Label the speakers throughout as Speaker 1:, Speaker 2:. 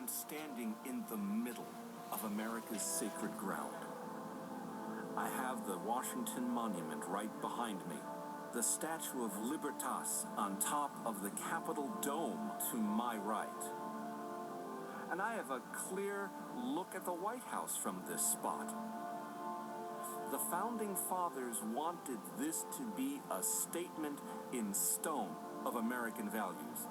Speaker 1: I'm standing in the middle of America's sacred ground. I have the Washington Monument right behind me, the Statue of Libertas on top of the Capitol Dome to my right. And I have a clear look at the White House from this spot. The Founding Fathers wanted this to be a statement in stone of American values.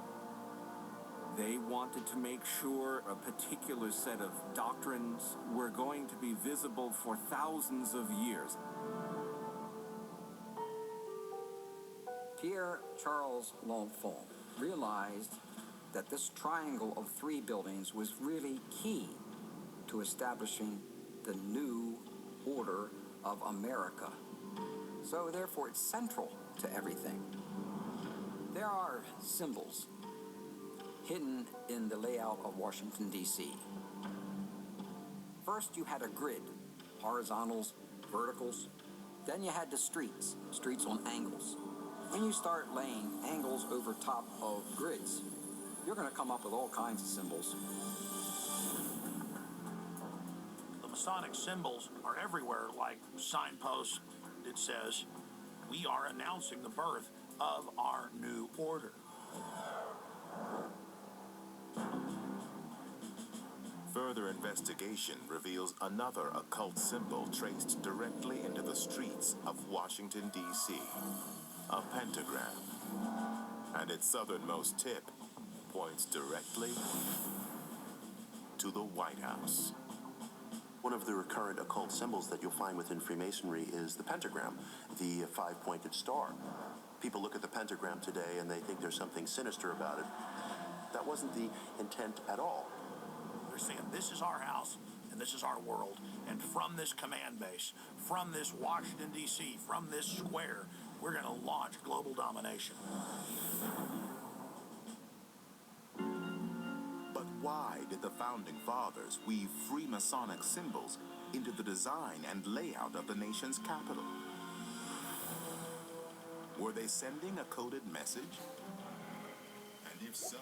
Speaker 1: They wanted to make sure a particular set of doctrines were going to be visible for thousands of years.
Speaker 2: Pierre Charles L'Enfant realized that this triangle of three buildings was really key to establishing the new order of America. So therefore it's central to everything. There are symbols hidden in the layout of Washington, D.C. First you had a grid, horizontals, verticals. Then you had the streets on angles. When you start laying angles over top of grids, you're going to come up with all kinds of symbols.
Speaker 3: The Masonic symbols are everywhere, like signposts that says, "We are announcing the birth of our new order."
Speaker 4: Further investigation reveals another occult symbol traced directly into the streets of Washington, D.C. A pentagram. And its southernmost tip points directly to the White House.
Speaker 5: One of the recurrent occult symbols that you'll find within Freemasonry is the pentagram, the five-pointed star. People look at the pentagram today and they think there's something sinister about it. That wasn't the intent at all.
Speaker 3: They're saying, this is our house, and this is our world, and from this command base, from this Washington, D.C., from this square, we're going to launch global domination.
Speaker 4: But why did the Founding Fathers weave Freemasonic symbols into the design and layout of the nation's capital? Were they sending a coded message? And if so,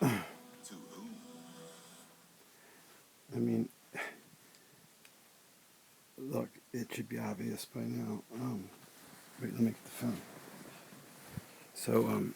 Speaker 4: to whom?
Speaker 6: I mean, look, it should be obvious by now. Wait, let me get the phone. So, hold on.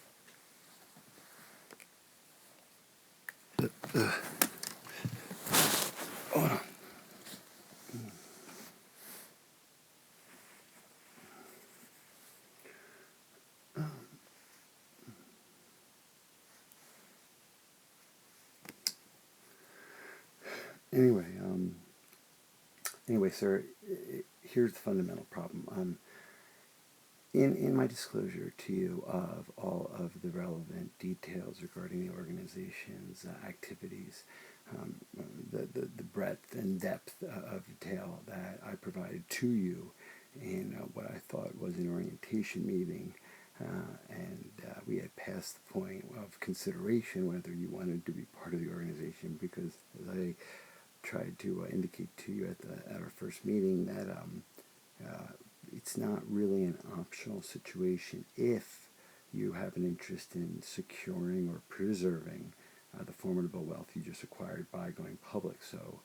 Speaker 6: Anyway, sir, here's the fundamental problem. In my disclosure to you of all of the relevant details regarding the organization's activities, the breadth and depth of detail that I provided to you in what I thought was an orientation meeting, and we had passed the point of consideration whether you wanted to be part of the organization, because as I tried to indicate to you at our first meeting that it's not really an optional situation if you have an interest in securing or preserving the formidable wealth you just acquired by going public. So,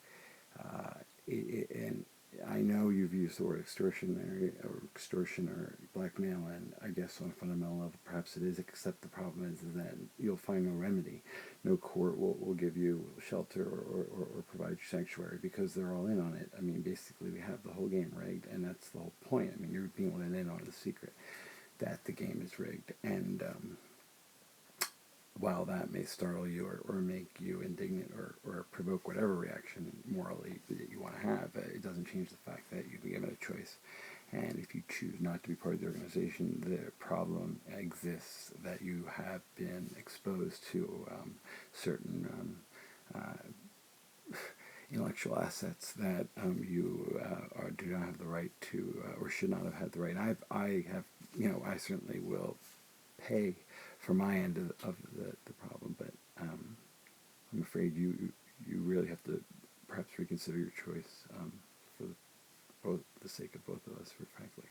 Speaker 6: and I know you've used the word extortion or blackmail, and I guess on a fundamental level perhaps it is, except the problem is that you'll find no remedy. No court will give you shelter or provide you sanctuary, because they're all in on it. I mean, basically we have the whole game rigged, and that's the whole point. I mean, you're being let in on the secret that the game is rigged, and while that may startle you or make you indignant or provoke whatever reaction morally that you want to have, it doesn't change the fact that you've been given a choice. And if you choose not to be part of the organization, the problem exists that you have been exposed to certain intellectual assets that you do not have the right to, or should not have had the right. I have, I certainly will pay for my end of the problem, but I'm afraid you really have to perhaps reconsider your choice for both the sake of both of us, frankly.